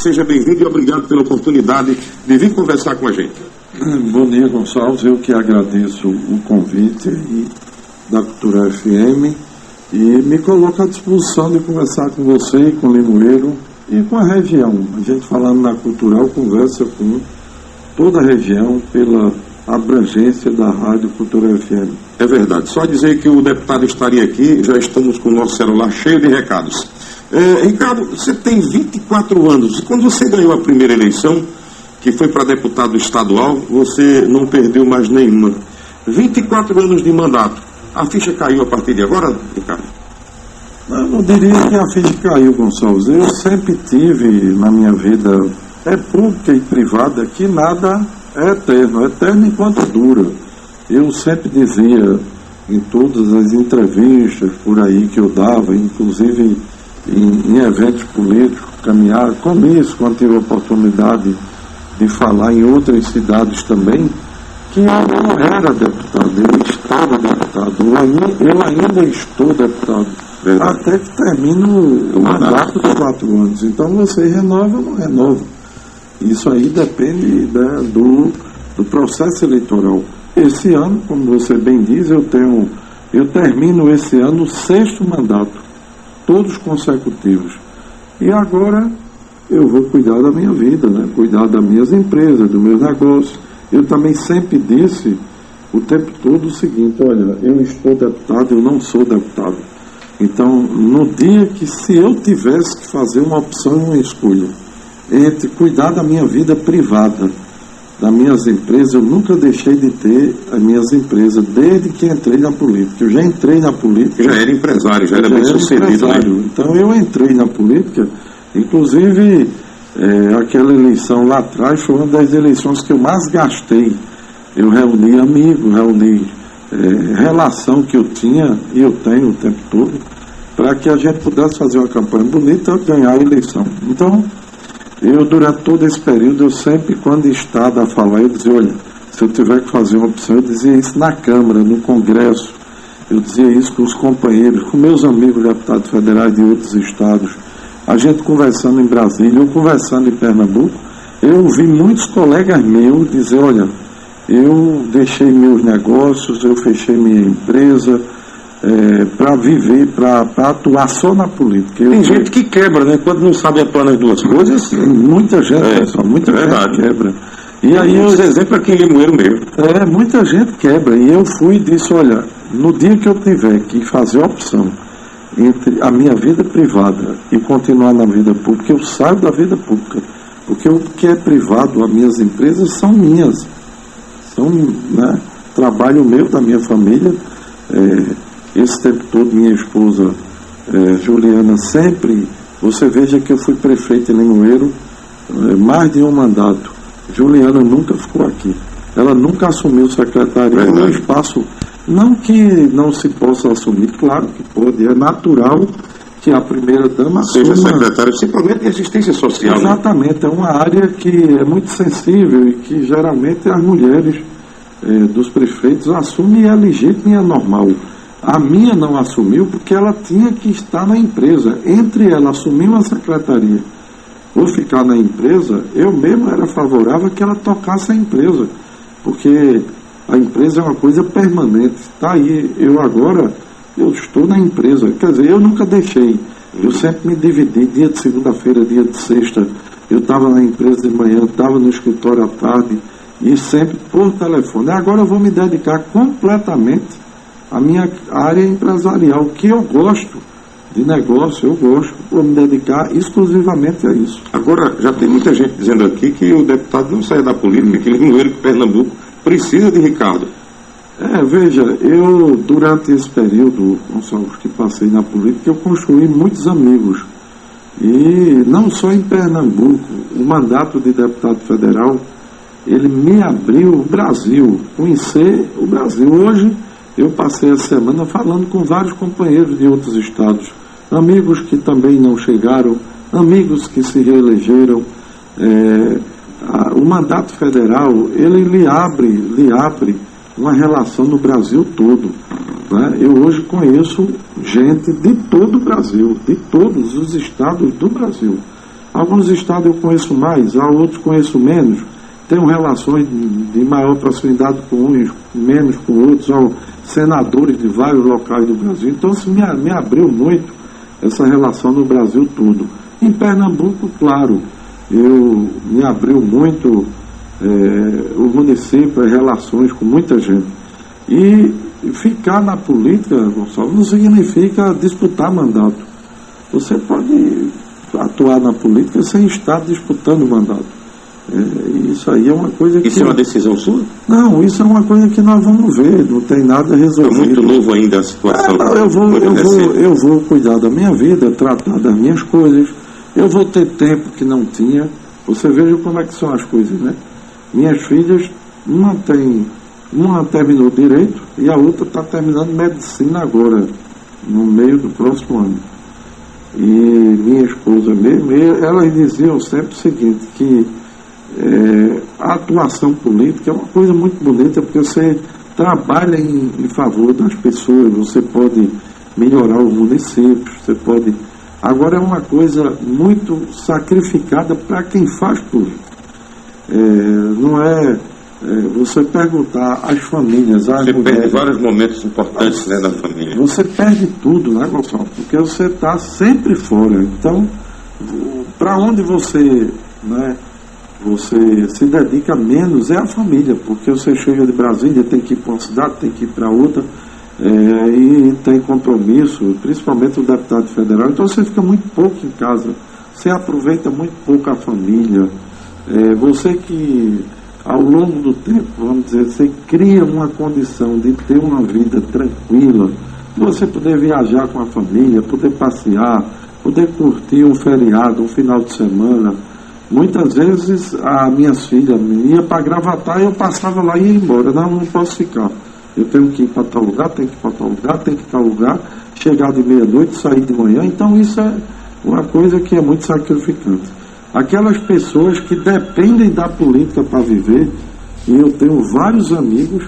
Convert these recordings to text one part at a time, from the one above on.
seja bem-vindo e obrigado pela oportunidade de vir conversar com a gente. Bom dia, Gonçalves. Eu que agradeço o convite aí da Cultura FM e me coloco à disposição de conversar com você, com o Limoeiro e com a região. A gente falando na Cultural conversa com toda a região pela abrangência da Rádio Cultura FM. É verdade. Só dizer que o deputado estaria aqui, já estamos com o nosso celular cheio de recados. Ricardo, você tem 24 anos. Quando você ganhou a primeira eleição, que foi para deputado estadual, você não perdeu mais nenhuma. 24 anos de mandato. A ficha caiu a partir de agora, Ricardo? Eu não diria que a ficha caiu, Gonçalves. Eu sempre tive na minha vida, pública e privada, que nada é eterno. É eterno enquanto dura. Eu sempre dizia em todas as entrevistas por aí que eu dava, inclusive em eventos políticos, caminhar, comício, quando tive a oportunidade de falar em outras cidades também, que eu não era deputado, eu estava deputado, eu ainda estou deputado, até que termino o mandato de 4 anos. Então você renova ou não renova? Isso aí depende do processo eleitoral. Esse ano, como você bem diz, eu termino esse ano o 6º mandato, todos consecutivos. E agora eu vou cuidar da minha vida, né? Cuidar das minhas empresas, dos meus negócios. Eu também sempre disse o tempo todo o seguinte: olha, eu estou deputado, eu não sou deputado. Então, no dia que, se eu tivesse que fazer uma opção e uma escolha entre cuidar da minha vida privada, das minhas empresas, eu nunca deixei de ter as minhas empresas desde que entrei na política. Eu já entrei na política. Já era empresário, já era bem sucedido. Né? Então eu entrei na política, inclusive aquela eleição lá atrás foi uma das eleições que eu mais gastei. Eu reuni amigos, relação que eu tinha e eu tenho o tempo todo, para que a gente pudesse fazer uma campanha bonita e ganhar a eleição. Então, eu, durante todo esse período, eu sempre, quando estava a falar, eu dizia, olha, se eu tiver que fazer uma opção, eu dizia isso na Câmara, no Congresso, eu dizia isso com os companheiros, com meus amigos deputados federais de outros estados, a gente conversando em Brasília, eu conversando em Pernambuco, eu ouvi muitos colegas meus dizer, olha, eu deixei meus negócios, eu fechei minha empresa, para viver, para atuar só na política. Tem gente que quebra, né? Quando não sabe atuar nas duas coisas. Muita gente, pessoal, muita gente quebra. E aí, os exemplos aqui em Limoeiro mesmo. Muita gente quebra. E eu fui e disse, olha, no dia que eu tiver que fazer a opção entre a minha vida privada e continuar na vida pública, eu saio da vida pública. Porque o que é privado, as minhas empresas são minhas. São, né, trabalho meu, da minha família. Esse tempo todo, minha esposa Juliana sempre, você veja que eu fui prefeito em Limoeiro mais de um mandato. Juliana nunca ficou aqui, ela nunca assumiu secretaria no espaço. Não que não se possa assumir, claro que pode, é natural que a primeira dama seja secretária, principalmente de assistência social. Exatamente, é uma área que é muito sensível e que geralmente as mulheres dos prefeitos assumem, e é legítimo e é normal. A minha não assumiu porque ela tinha que estar na empresa. Entre ela assumir uma secretaria ou ficar na empresa, eu mesmo era favorável que ela tocasse a empresa, porque a empresa é uma coisa permanente. Está aí, eu estou na empresa. Quer dizer, eu nunca deixei. Eu sempre me dividi, dia de segunda-feira, dia de sexta. Eu estava na empresa de manhã, estava no escritório à tarde e sempre por telefone. Agora eu vou me dedicar completamente a minha área empresarial, que eu gosto de negócio, eu gosto, vou me dedicar exclusivamente a isso. Agora, já tem muita gente dizendo aqui que o deputado não sai da política, que Limoeiro, que Pernambuco precisa de Ricardo. Veja, eu, durante esse período, Gonçalves, que passei na política, eu construí muitos amigos. E não só em Pernambuco, o mandato de deputado federal, ele me abriu o Brasil, conhecer o Brasil. Hoje, eu passei a semana falando com vários companheiros de outros estados, amigos que também não chegaram, amigos que se reelegeram. O mandato federal, ele lhe abre uma relação no Brasil todo. Né? Eu hoje conheço gente de todo o Brasil, de todos os estados do Brasil. Alguns estados eu conheço mais, a outros conheço menos, tenho relações de maior proximidade com uns, menos com outros, ou senadores de vários locais do Brasil. Então isso me abriu muito essa relação no Brasil todo. Em Pernambuco, claro, me abriu muito o município, as relações com muita gente. E ficar na política, Gonçalo, não significa disputar mandato. Você pode atuar na política sem estar disputando mandato. Isso aí é uma coisa que... Isso é uma decisão sua? Não, isso é uma coisa que nós vamos ver, não tem nada resolvido. É muito novo ainda a situação. Eu vou cuidar da minha vida, tratar das minhas coisas, eu vou ter tempo que não tinha. Você veja como é que são as coisas, né? Minhas filhas, uma terminou direito e a outra está terminando medicina agora, no meio do próximo ano. E minha esposa mesmo, elas diziam sempre o seguinte, que a atuação política é uma coisa muito bonita, porque você trabalha em favor das pessoas, você pode melhorar os municípios, você pode... Agora é uma coisa muito sacrificada para quem faz política. Não é você perguntar às famílias, às você mulheres... perde vários momentos importantes, né, da família. Você perde tudo, né, Gonçalo? Porque você está sempre fora. Então, para onde você se dedica menos é a família, porque você chega de Brasília, tem que ir para uma cidade, tem que ir para outra, e tem compromisso, principalmente o deputado federal. Então você fica muito pouco em casa, você aproveita muito pouco a família. Você que, ao longo do tempo, vamos dizer, você cria uma condição de ter uma vida tranquila, de você poder viajar com a família, poder passear, poder curtir um feriado, um final de semana. Muitas vezes as minhas filhas iam para Gravatar e eu passava lá e ia embora. Não posso ficar. Eu tenho que ir para tal lugar, tenho que ir para tal lugar, tenho que ir para tal lugar, chegar de meia-noite, sair de manhã. Então isso é uma coisa que é muito sacrificante. Aquelas pessoas que dependem da política para viver, e eu tenho vários amigos,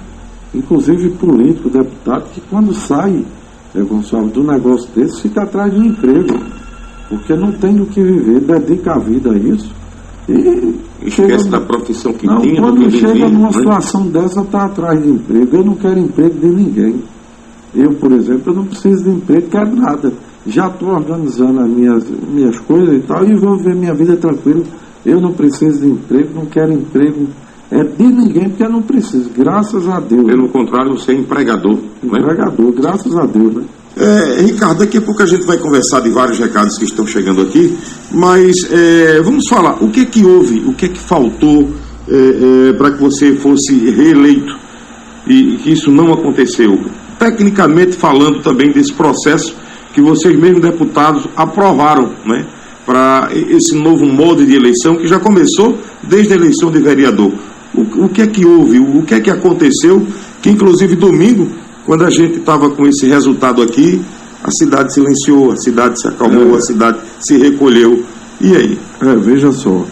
inclusive políticos, deputados, que quando saem, Gonçalo, do negócio desse, fica atrás de um emprego, porque não tem do que viver, dedica a vida a isso. E esquece da profissão que tinha. Quando chega numa situação dessa, está atrás de emprego. Eu não quero emprego de ninguém. Eu, por exemplo, eu não preciso de emprego, quero nada. Já estou organizando as minhas coisas e tal, e vou ver minha vida tranquila. Eu não preciso de emprego, não quero emprego de ninguém, porque eu não preciso, graças a Deus. Pelo contrário, você é empregador. Empregador, né? Graças a Deus, né? Ricardo, daqui a pouco a gente vai conversar de vários recados que estão chegando aqui, mas vamos falar, o que é que houve, o que é que faltou para que você fosse reeleito e que isso não aconteceu? Tecnicamente falando também desse processo que vocês mesmos deputados aprovaram, né, para esse novo modo de eleição que já começou desde a eleição de vereador. O que é que houve, o que é que aconteceu, que inclusive domingo, quando a gente estava com esse resultado aqui, a cidade silenciou, a cidade se acalmou, a cidade se recolheu. E aí? Veja só,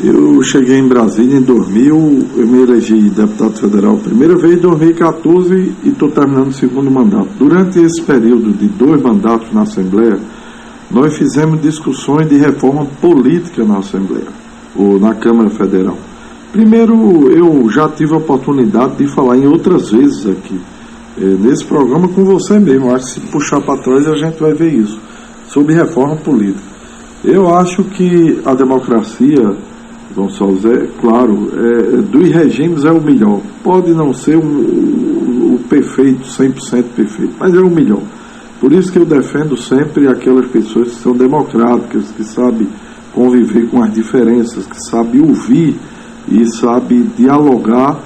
eu cheguei em Brasília em 2000, eu me elegi deputado federal a primeira vez em 2014 e estou terminando o segundo mandato. Durante esse período de 2 mandatos na Assembleia, nós fizemos discussões de reforma política na Assembleia, ou na Câmara Federal. Primeiro, eu já tive a oportunidade de falar em outras vezes aqui, nesse programa com você mesmo. Acho que se puxar para trás a gente vai ver isso, sobre reforma política. Eu acho que a democracia, Gonçalves, claro, dos regimes é o melhor. Pode não ser o perfeito, 100% perfeito, mas é o melhor. Por isso que eu defendo sempre aquelas pessoas que são democráticas, que sabem conviver com as diferenças, que sabem ouvir e sabem dialogar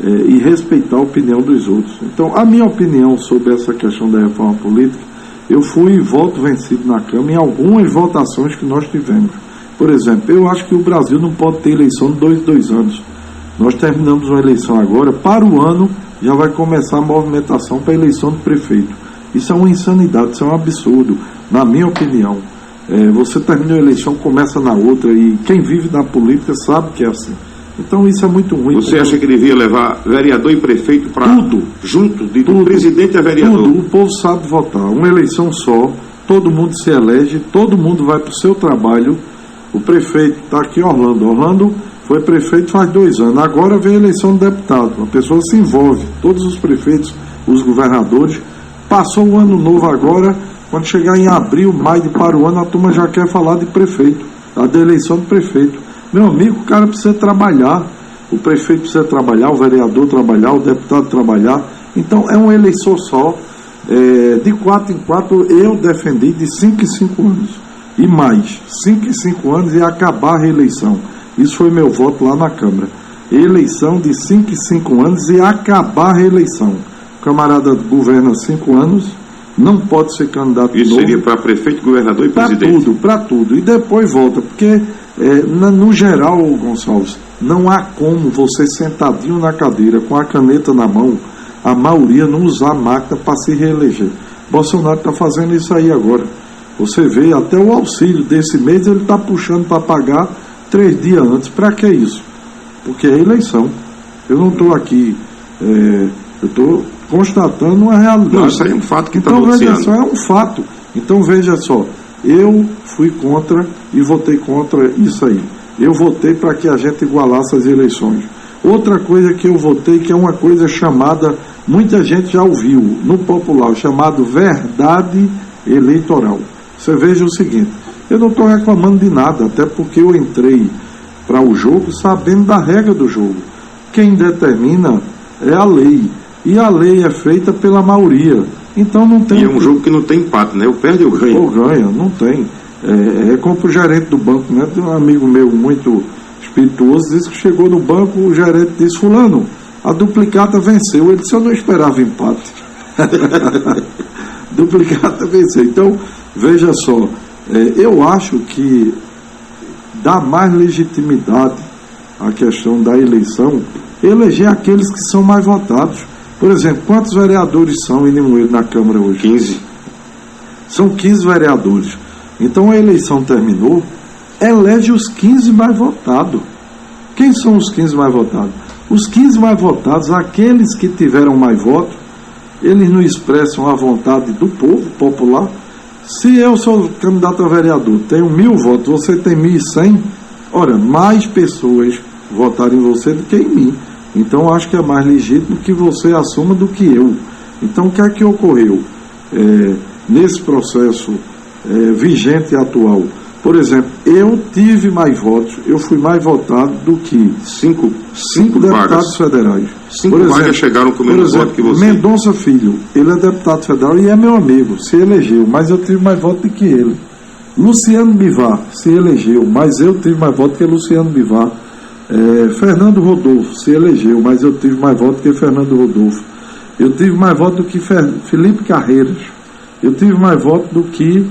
e respeitar a opinião dos outros. Então, a minha opinião sobre essa questão da reforma política, eu fui voto vencido na Câmara em algumas votações que nós tivemos. Por exemplo, eu acho que o Brasil não pode ter eleição de 2 anos. Nós terminamos uma eleição agora, para o ano já vai começar a movimentação para a eleição do prefeito. Isso é uma insanidade, isso é um absurdo, na minha opinião. Você termina a eleição, começa na outra, e quem vive na política sabe que é assim. Então isso é muito ruim. Você acha que devia levar vereador e prefeito para tudo junto, do presidente a vereador? Tudo, o povo sabe votar. Uma eleição só, todo mundo se elege, todo mundo vai para o seu trabalho, O prefeito está aqui em Orlando. Orlando foi prefeito faz 2 anos. Agora vem a eleição de deputado. A pessoa se envolve. Todos os prefeitos, os governadores. Passou o ano novo agora. Quando chegar em abril, maio para o ano, a turma já quer falar de prefeito. Da eleição de prefeito. Meu amigo, o cara precisa trabalhar. O prefeito precisa trabalhar, o vereador trabalhar, o deputado trabalhar. Então é uma eleição só. De 4 em 4 eu defendi de 5 em 5 anos. E mais, 5 em 5 anos e acabar a reeleição. Isso foi meu voto lá na Câmara. Eleição de 5 em 5 anos e acabar a reeleição. O camarada governa 5 anos, não pode ser candidato de Isso novo. seria para prefeito, governador e presidente? Para tudo. E depois volta, porque no geral, Gonçalves, não há como você sentadinho na cadeira com a caneta na mão, a maioria não usar a máquina para se reeleger. Bolsonaro está fazendo isso aí agora. Você vê, até o auxílio desse mês ele está puxando para pagar 3 dias antes. Para que isso? Porque é eleição. Eu não estou aqui, eu estou constatando uma realidade. Não, isso aí é um fato que está então, noticiando. Veja só, é um fato. Então veja só, eu fui contra e votei contra isso aí. Eu votei para que a gente igualasse as eleições. Outra coisa que eu votei, que é uma coisa chamada, muita gente já ouviu, no popular, chamado verdade eleitoral. Você veja o seguinte, eu não estou reclamando de nada, até porque eu entrei para o jogo sabendo da regra do jogo. Quem determina é a lei, e a lei é feita pela maioria. Então não tem... E é um jogo que não tem empate, né? Ou perde ou ganha. Ou ganha, não tem. É como o gerente do banco, né? Tem um amigo meu muito espirituoso, disse que chegou no banco, o gerente disse, fulano, a duplicata venceu. Ele disse, eu não esperava empate. Duplicata venceu. Então, veja só, eu acho que dá mais legitimidade à questão da eleição, eleger aqueles que são mais votados. Por exemplo, quantos vereadores são em Limoeiro na Câmara hoje? 15. São 15 vereadores. Então a eleição terminou, elege os 15 mais votados. Quem são os 15 mais votados? Os 15 mais votados, aqueles que tiveram mais votos, eles não expressam a vontade do povo popular. Se eu sou candidato a vereador, tenho 1.000 votos, você tem 1.100, ora, mais pessoas votaram em você do que em mim. Então acho que é mais legítimo que você assuma do que eu. Então o que é que ocorreu nesse processo vigente e atual? Por exemplo, eu tive mais votos, eu fui mais votado do que 5 deputados federais. 5 vagas chegaram com menos voto que você. Mendonça Filho, ele é deputado federal e é meu amigo, se elegeu, mas eu tive mais votos do que ele. Luciano Bivar se elegeu, mas eu tive mais votos que Luciano Bivar. Fernando Rodolfo se elegeu, mas eu tive mais votos que Fernando Rodolfo. Eu tive mais votos do que Felipe Carreiras. Eu tive mais votos do que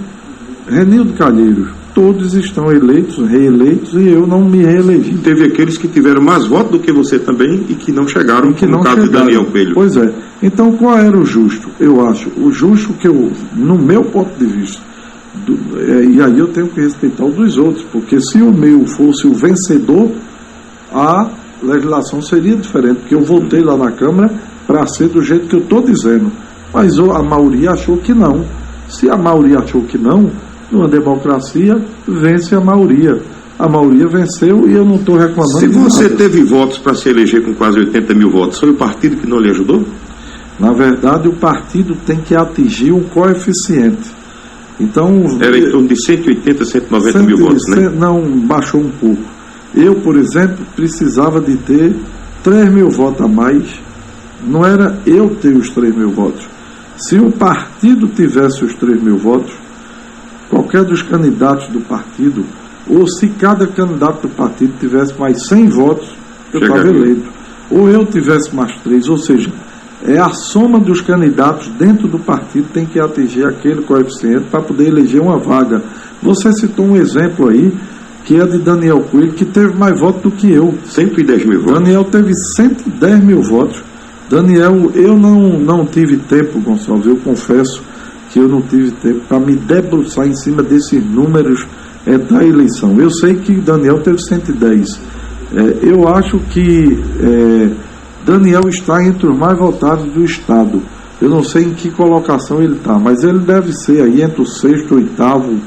Renildo Calheiros. Todos estão eleitos, reeleitos, e eu não me reelegi. Teve aqueles que tiveram mais votos do que você também e que não chegaram, no caso de Daniel Coelho. Pois é. Então qual era o justo? Eu acho, o justo que eu, no meu ponto de vista, e aí eu tenho que respeitar o dos outros, porque se o meu fosse o vencedor, a legislação seria diferente, porque eu votei lá na Câmara para ser do jeito que eu estou dizendo, mas a maioria achou que não. Se a maioria achou que não, numa democracia vence a maioria venceu e eu não estou reclamando. Se você teve votos para se eleger com quase 80 mil votos, foi o partido que não lhe ajudou? Na verdade, o partido tem que atingir um coeficiente. Então, era em torno de 180, 190 mil votos, né? Não, baixou um pouco. Eu, por exemplo, precisava de ter 3 mil votos a mais. Não era eu ter os 3 mil votos. Se o partido tivesse os 3 mil votos, qualquer dos candidatos do partido, ou se cada candidato do partido tivesse mais 100 votos, eu estava eleito. Ou eu tivesse mais 3, ou seja, a soma dos candidatos dentro do partido tem que atingir aquele coeficiente para poder eleger uma vaga. Você citou um exemplo aí, que é de Daniel Coelho, que teve mais votos do que eu. 110 mil votos. Daniel teve 110 mil votos. Daniel, eu não tive tempo, Gonçalves, eu confesso que eu não tive tempo para me debruçar em cima desses números da eleição. Eu sei que Daniel teve 110. Eu acho que Daniel está entre os mais votados do Estado. Eu não sei em que colocação ele está, mas ele deve ser aí entre o 6º e 8º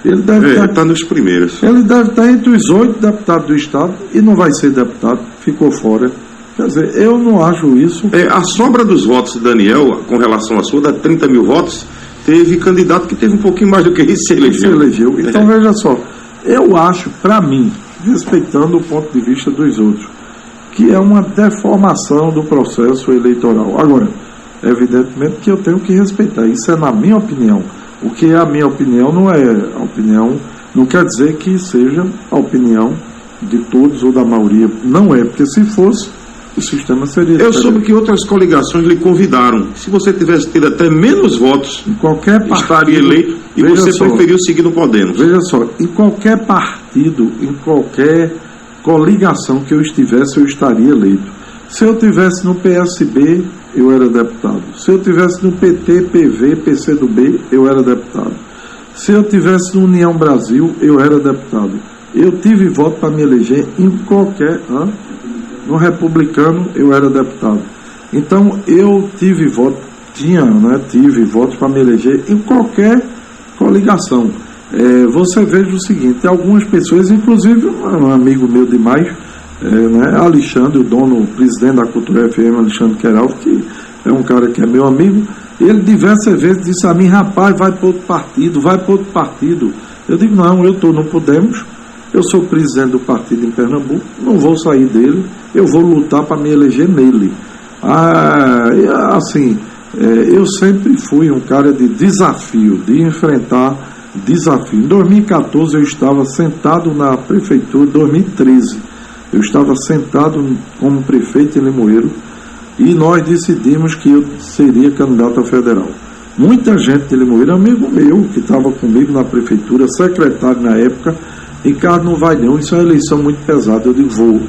Ele deve está nos primeiros. Ele deve estar entre os 8 deputados do Estado e não vai ser deputado, ficou fora. Quer dizer, eu não acho isso. A sobra dos votos de Daniel, com relação à sua, dá 30 mil votos, teve candidato que teve um pouquinho mais do que isso, se elegeu. Então, veja só, eu acho, para mim, respeitando o ponto de vista dos outros, que é uma deformação do processo eleitoral. Agora, evidentemente que eu tenho que respeitar, isso é na minha opinião. O que é a minha opinião não é a opinião, não quer dizer que seja a opinião de todos ou da maioria. Não é, porque se fosse, o sistema seria Eu diferente. soube que outras coligações lhe convidaram. Se você tivesse tido até menos votos, Em qualquer partido, estaria eleito, e você preferiu seguir no Podemos. Veja só, em qualquer partido, em qualquer coligação que eu estivesse, eu estaria eleito. Se eu tivesse no PSB, eu era deputado. Se eu tivesse no PT, PV, PCdoB, eu era deputado. Se eu tivesse no União Brasil, eu era deputado. Eu tive voto para me eleger em qualquer... No Republicano, eu era deputado. Então, eu tive voto, tive votos para me eleger em qualquer coligação. Você veja o seguinte, algumas pessoas, inclusive um amigo meu demais, Alexandre, o presidente da Cultura FM, Alexandre Queralvo, que é um cara que é meu amigo, ele diversas vezes disse a mim, rapaz, vai para outro partido. Eu digo, não podemos. Eu sou presidente do partido em Pernambuco, não vou sair dele, eu vou lutar para me eleger nele. Eu sempre fui um cara de desafio, de enfrentar desafio. Em 2014 eu estava sentado na prefeitura, 2013, eu estava sentado como prefeito em Limoeiro e nós decidimos que eu seria candidato a federal. Muita gente de Limoeiro, amigo meu, que estava comigo na prefeitura, secretário na época, Ricardo, não vai não, isso é uma eleição muito pesada. Eu digo,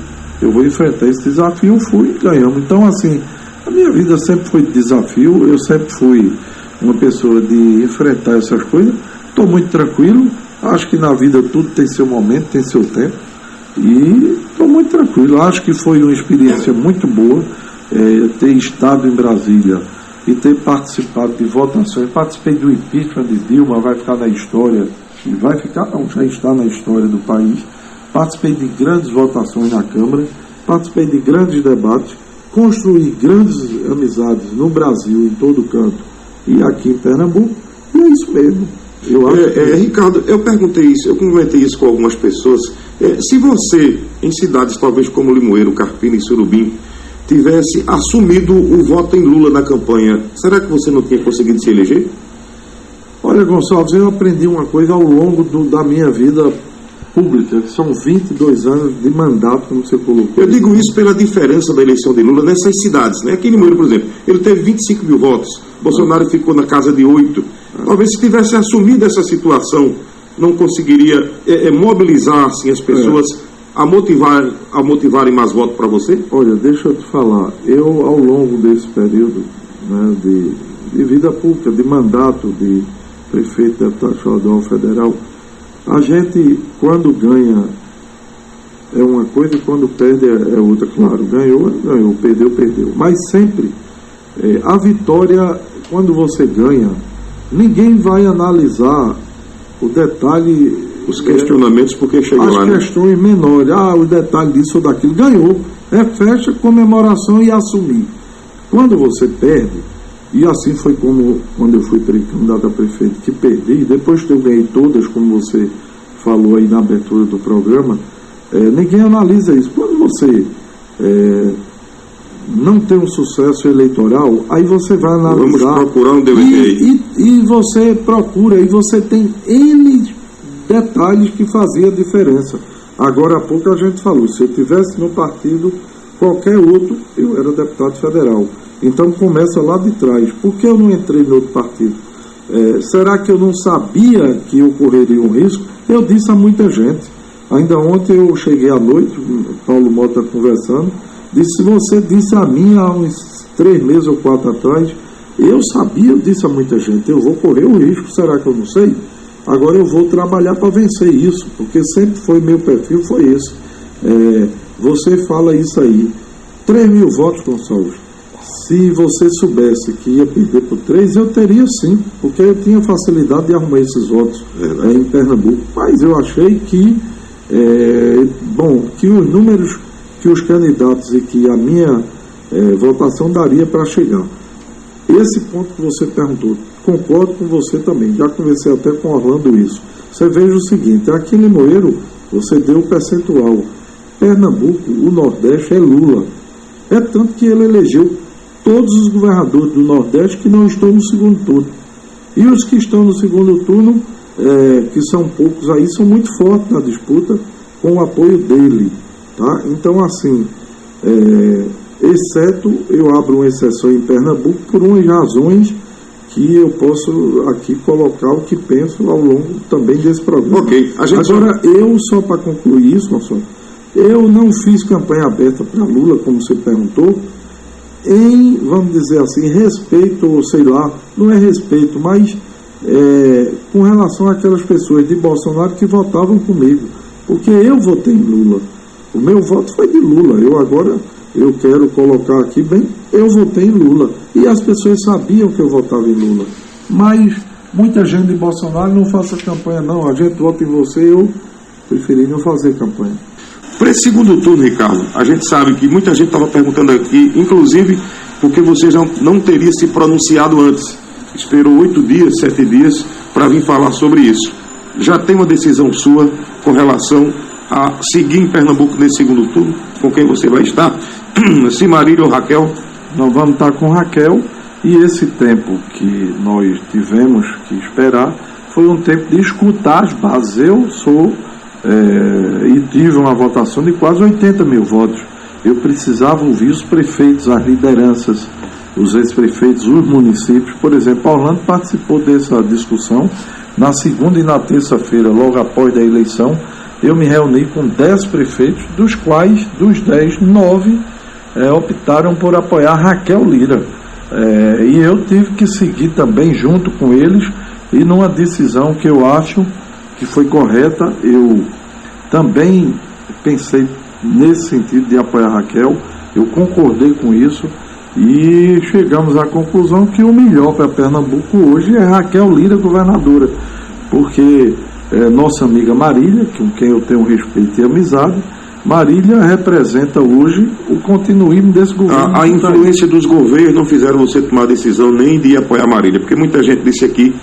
eu vou enfrentar esse desafio, fui e ganhamos. Então, assim, a minha vida sempre foi de desafio, eu sempre fui uma pessoa de enfrentar essas coisas. Estou muito tranquilo, acho que na vida tudo tem seu momento, tem seu tempo, e estou muito tranquilo. Acho que foi uma experiência muito boa ter estado em Brasília e ter participado de votações. Participei do impeachment de Dilma, vai ficar na história. Vai ficar, não, já está na história do país. Participei de grandes votações na Câmara, participei de grandes debates, construí grandes amizades no Brasil, em todo canto, e aqui em Pernambuco, e é isso mesmo. Ricardo, eu comentei isso com algumas pessoas. Se você, em cidades talvez como Limoeiro, Carpina e Surubim, tivesse assumido o voto em Lula na campanha, será que você não tinha conseguido se eleger? Olha, Gonçalves, eu aprendi uma coisa ao longo da minha vida pública, que são 22 anos de mandato, como você colocou. Eu digo isso pela diferença da eleição de Lula nessas cidades, né? Aqui em Limoeiro, por exemplo, ele teve 25 mil votos, Bolsonaro ficou na casa de 8. Talvez se tivesse assumido essa situação, não conseguiria mobilizar assim, as pessoas a motivarem mais votos para você? Olha, deixa eu te falar, eu ao longo desse período de vida pública, de mandato de prefeito, deputado estadual, federal, a gente, quando ganha, é uma coisa, e quando perde é outra. Claro, ganhou, perdeu. Mas sempre, a vitória, quando você ganha, ninguém vai analisar o detalhe, os questionamentos, porque chegou lá. As questões menores, o detalhe disso ou daquilo. Ganhou, festa, comemoração e assumir. Quando você perde, e assim foi como quando eu fui candidato a prefeito, que perdi, depois que eu ganhei todas, como você falou aí na abertura do programa, ninguém analisa isso. Quando você não tem um sucesso eleitoral, aí você vai analisar. Vamos procurar um DVD. E você procura, e você tem N detalhes que faziam a diferença. Agora há pouco a gente falou, se eu tivesse no partido qualquer outro, eu era deputado federal. Então começa lá de trás. Por que eu não entrei no outro partido? Será que eu não sabia que eu correria um risco? Eu disse a muita gente. Ainda ontem eu cheguei à noite, Paulo Mota conversando, disse, você disse a mim há uns 3 meses ou 4 atrás, eu sabia, eu disse a muita gente, eu vou correr o risco, será que eu não sei? Agora eu vou trabalhar para vencer isso, porque sempre foi meu perfil, foi esse. Você fala isso aí, 3 mil votos, Gonçalves. Se você soubesse que ia perder por 3, eu teria sim, porque eu tinha facilidade de arrumar esses votos em Pernambuco. Mas eu achei que, que os números que os candidatos e que a minha votação daria para chegar. Esse ponto que você perguntou, concordo com você também, já conversei até com Orlando isso. Você veja o seguinte, aqui em Limoeiro, você deu o percentual. Pernambuco, o Nordeste é Lula. É tanto que ele elegeu todos os governadores do Nordeste que não estão no segundo turno. E os que estão no segundo turno, que são poucos aí, são muito fortes na disputa com o apoio dele. Tá? Então, assim, exceto, eu abro uma exceção em Pernambuco por umas razões que eu posso aqui colocar o que penso ao longo também desse programa. Ok. Agora, eu, só para concluir isso, Marcelo, eu não fiz campanha aberta para Lula, como você perguntou, em, vamos dizer assim, respeito, ou sei lá, não é respeito, mas com relação àquelas pessoas de Bolsonaro que votavam comigo, porque eu votei em Lula, o meu voto foi de Lula, eu quero colocar aqui bem, eu votei em Lula, e as pessoas sabiam que eu votava em Lula, mas muita gente de Bolsonaro não faça campanha não, a gente vota em você, eu preferi não fazer campanha. Para esse segundo turno, Ricardo, a gente sabe que muita gente estava perguntando aqui, inclusive porque você já não teria se pronunciado antes. Esperou 8 dias, 7 dias para vir falar sobre isso. Já tem uma decisão sua com relação a seguir em Pernambuco nesse segundo turno? Com quem você vai estar? Se Marília ou Raquel? Nós vamos estar com Raquel, e esse tempo que nós tivemos que esperar foi um tempo de escutar as bases. Eu sou... e tive uma votação de quase 80 mil votos. Eu precisava ouvir os prefeitos, as lideranças, os ex-prefeitos, os municípios. Por exemplo, Orlando participou dessa discussão. Na segunda e na terça-feira, logo após a eleição, eu me reuni com 10 prefeitos, dos quais, dos 10, 9 optaram por apoiar Raquel Lira. E eu tive que seguir também junto com eles, e numa decisão que eu acho que foi correta. Eu também pensei nesse sentido de apoiar a Raquel, eu concordei com isso, e chegamos à conclusão que o melhor para Pernambuco hoje é Raquel Lira, governadora, porque nossa amiga Marília, com quem eu tenho respeito e amizade, Marília representa hoje o continuismo desse governo. A influência dos governos não fizeram você tomar a decisão nem de apoiar Marília, porque muita gente disse aqui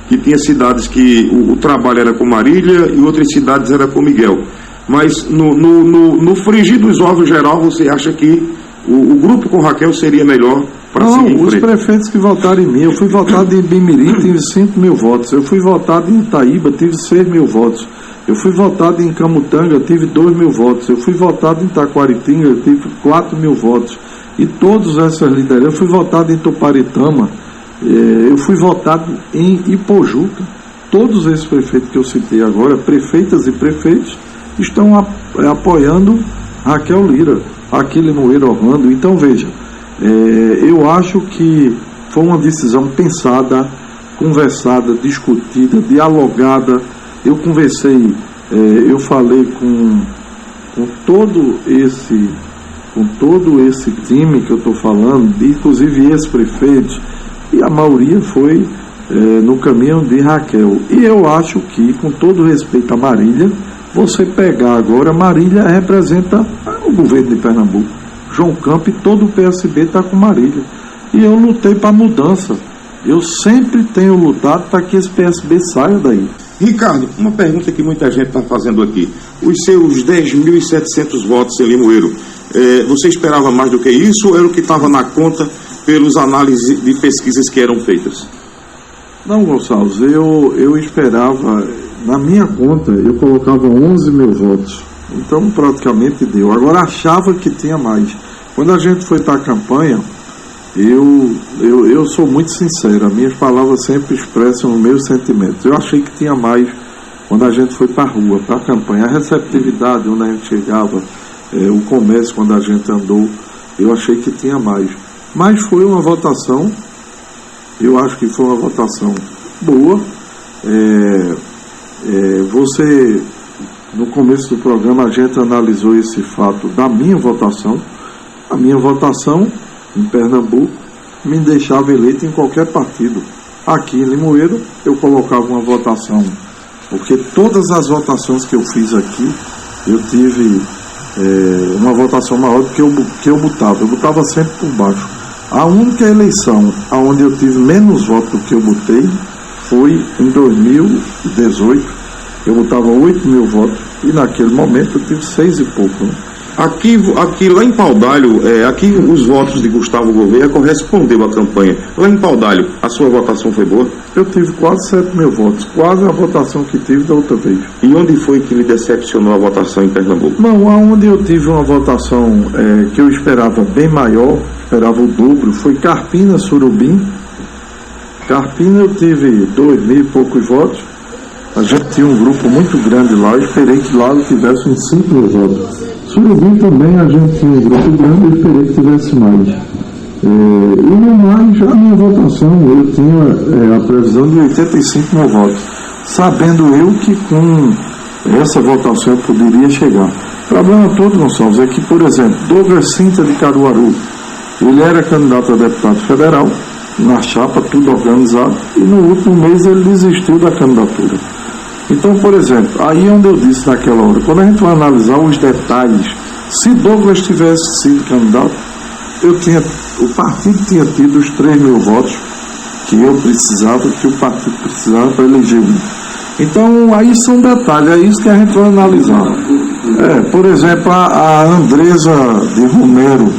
que tinha cidades que o trabalho era com Marília e outras cidades era com Miguel. Mas no frigir dos ovos geral, você acha que o grupo com Raquel seria melhor para seguir em frente? Os prefeitos que votaram em mim, eu fui votado em Bimirim, tive 5 mil votos. Eu fui votado em Itaíba, tive 6 mil votos. Eu fui votado em Camutanga, tive 2 mil votos. Eu fui votado em Taquaritinga, tive 4 mil votos. E todas essas lideranças, eu fui votado em Tuparitama, eu fui votado em Ipojuca. Todos esses prefeitos que eu citei agora, prefeitas e prefeitos, estão apoiando Raquel Lira, aqui em Limoeiro, Orlando. Então, veja, eu acho que foi uma decisão pensada, conversada, discutida, dialogada. Eu conversei, eu falei com todo esse time que eu estou falando, inclusive ex-prefeitos, e a maioria foi no caminho de Raquel. E eu acho que, com todo respeito a Marília, você pegar agora, Marília representa o governo de Pernambuco. João Campos e todo o PSB está com Marília. E eu lutei para a mudança. Eu sempre tenho lutado para que esse PSB saia daí. Ricardo, uma pergunta que muita gente está fazendo aqui. Os seus 10.700 votos em Limoeiro, você esperava mais do que isso, ou era o que estava na conta pelas análises de pesquisas que eram feitas? Não, Gonçalves, eu esperava, na minha conta, eu colocava 11 mil votos. Então, praticamente deu. Agora, achava que tinha mais. Quando a gente foi para a campanha, eu sou muito sincero, as minhas palavras sempre expressam os meus sentimentos. Eu achei que tinha mais quando a gente foi para a rua, para a campanha. A receptividade, onde a gente chegava, o comércio, quando a gente andou, eu achei que tinha mais. Mas foi uma votação, eu acho que foi uma votação boa. Você, no começo do programa, a gente analisou esse fato da minha votação. A minha votação em Pernambuco, me deixava eleito em qualquer partido. Aqui em Limoeiro, eu colocava uma votação, porque todas as votações que eu fiz aqui, eu tive uma votação maior do que eu botava. Eu botava sempre por baixo. A única eleição onde eu tive menos votos do que eu botei foi em 2018. Eu botava 8 mil votos e naquele momento eu tive 6 e pouco. Né? Aqui lá em Paudalho, aqui os votos de Gustavo Gouveia correspondeu à campanha. Lá em Paudalho, a sua votação foi boa? Eu tive quase 7 mil votos, quase a votação que tive da outra vez. E onde foi que lhe decepcionou a votação em Pernambuco? Não, onde eu tive uma votação que eu esperava bem maior, esperava o dobro, foi Carpina, Surubim. Carpina eu tive 2 mil e poucos votos. A gente tinha um grupo muito grande lá, eu esperei que lá eu tivesse uns 5 mil votos. Surubim também a gente tinha um grupo grande, eu esperei que tivesse mais. E no mais, a minha votação, eu tinha a previsão de 85 mil votos, sabendo eu que com essa votação eu poderia chegar. O problema todo, Gonçalves, é que, por exemplo, Douglas Cinta de Caruaru, ele era candidato a deputado federal, na chapa, tudo organizado, e no último mês ele desistiu da candidatura. Então, por exemplo, aí onde eu disse naquela hora, quando a gente vai analisar os detalhes, se Douglas tivesse sido candidato, o partido tinha tido os 3 mil votos que eu precisava, que o partido precisava para eleger um. Então, aí são detalhes, é isso que a gente vai analisar. Por exemplo, a Andresa de Romero,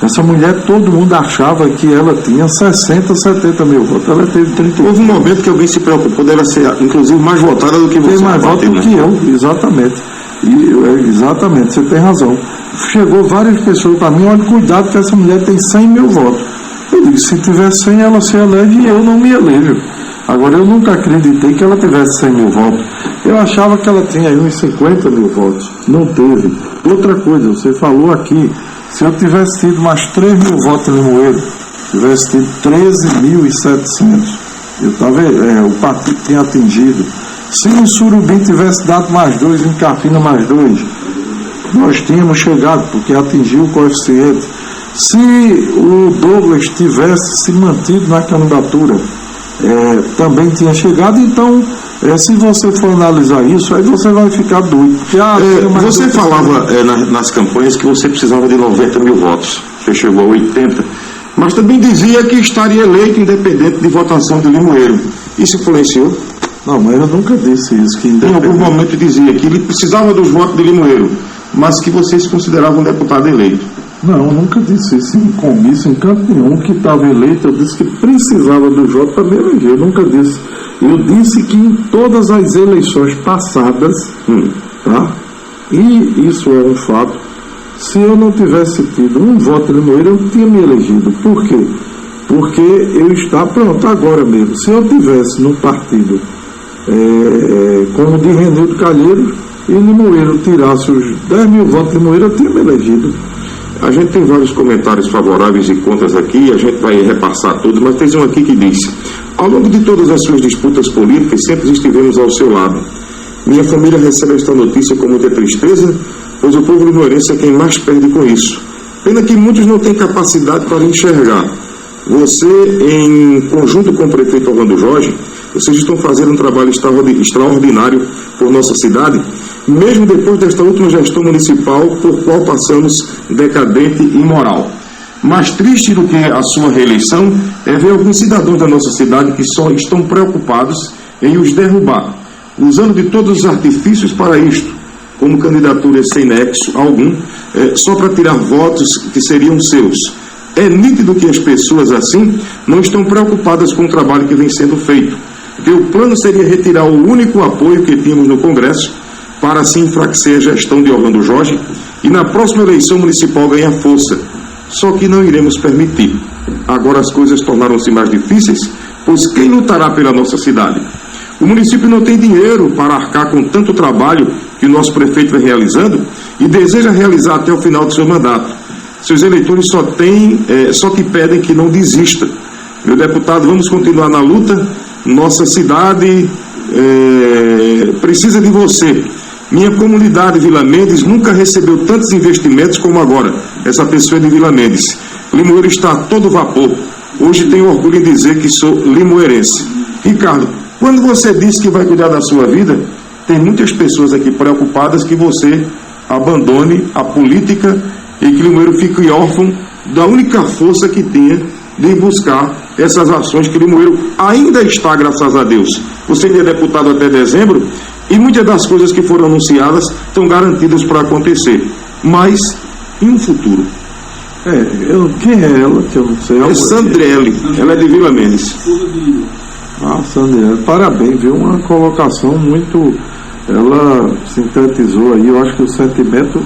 essa mulher, todo mundo achava que ela tinha 60, 70 mil votos. Ela teve 30. Houve um momento que alguém se preocupou dela ser, inclusive, mais votada do que você. Tem mais votos do que eu, exatamente. Exatamente, você tem razão. Chegou várias pessoas para mim, olha, cuidado que essa mulher tem 100 mil votos. Eu disse, se tiver 100, ela se elege e eu não me elejo. Agora, eu nunca acreditei que ela tivesse 100 mil votos. Eu achava que ela tinha aí uns 50 mil votos. Não teve. Outra coisa, você falou aqui, se eu tivesse tido mais 3 mil votos em Limoeiro, tivesse tido 13.700, o partido tinha atingido. Se em Surubim tivesse dado mais 2, em Carpina mais 2, nós tínhamos chegado, porque atingiu o coeficiente. Se o Douglas tivesse se mantido na candidatura, também tinha chegado. Então, se você for analisar isso, aí você vai ficar doido. Porque, você falava nas campanhas que você precisava de 90 mil votos, você chegou a 80, mas também dizia que estaria eleito independente de votação de Limoeiro. Isso influenciou? Não, mas eu nunca disse isso. Que em algum momento dizia que ele precisava dos votos de Limoeiro, mas que você se considerava um deputado eleito. Não, eu nunca disse isso em comício, em canto nenhum. Que estava eleito, eu disse que precisava do voto para me eleger. Eu nunca disse. Eu disse que em todas as eleições passadas, tá? E isso é um fato, se eu não tivesse tido um voto de Limoeiro, eu tinha me elegido. Por quê? Porque eu estava pronto agora mesmo. Se eu tivesse no partido como de Renildo Calheiros e Limoeiro tirasse os 10 mil votos de Limoeiro, eu tinha me elegido. A gente tem vários comentários favoráveis e contras aqui, a gente vai repassar tudo, mas tem um aqui que diz: ao longo de todas as suas disputas políticas, sempre estivemos ao seu lado. Minha família recebe esta notícia com muita tristeza, pois o povo limoeirense é quem mais perde com isso. Pena que muitos não têm capacidade para enxergar. Você, em conjunto com o prefeito Orlando Jorge, vocês estão fazendo um trabalho extraordinário por nossa cidade, mesmo depois desta última gestão municipal por qual passamos decadente e imoral. Mais triste do que a sua reeleição é ver alguns cidadãos da nossa cidade que só estão preocupados em os derrubar, usando de todos os artifícios para isto, como candidaturas sem nexo algum, só para tirar votos que seriam seus. É nítido que as pessoas assim não estão preocupadas com o trabalho que vem sendo feito, porque o plano seria retirar o único apoio que tínhamos no Congresso para assim enfraquecer a gestão de Orlando Jorge e na próxima eleição municipal ganhar força. Só que não iremos permitir. Agora as coisas tornaram-se mais difíceis, pois quem lutará pela nossa cidade? O município não tem dinheiro para arcar com tanto trabalho que o nosso prefeito vem realizando e deseja realizar até o final do seu mandato. Seus eleitores só que pedem que não desista. Meu deputado, vamos continuar na luta. Nossa cidade precisa de você. Minha comunidade, Vila Mendes, nunca recebeu tantos investimentos como agora. Essa pessoa é de Vila Mendes. Limoeiro está a todo vapor. Hoje tenho orgulho em dizer que sou limoeirense. Ricardo, quando você disse que vai cuidar da sua vida, tem muitas pessoas aqui preocupadas que você abandone a política e que Limoeiro fique órfão da única força que tinha de buscar essas ações que Limoeiro ainda está, graças a Deus. Você ainda é deputado até dezembro e muitas das coisas que foram anunciadas estão garantidas para acontecer. Mas, e um futuro? Quem é ela? Que eu não sei. É Sandriele, ela é de Vila Mendes. Sandriele, parabéns, viu? Uma colocação muito... Ela sintetizou aí, eu acho que o sentimento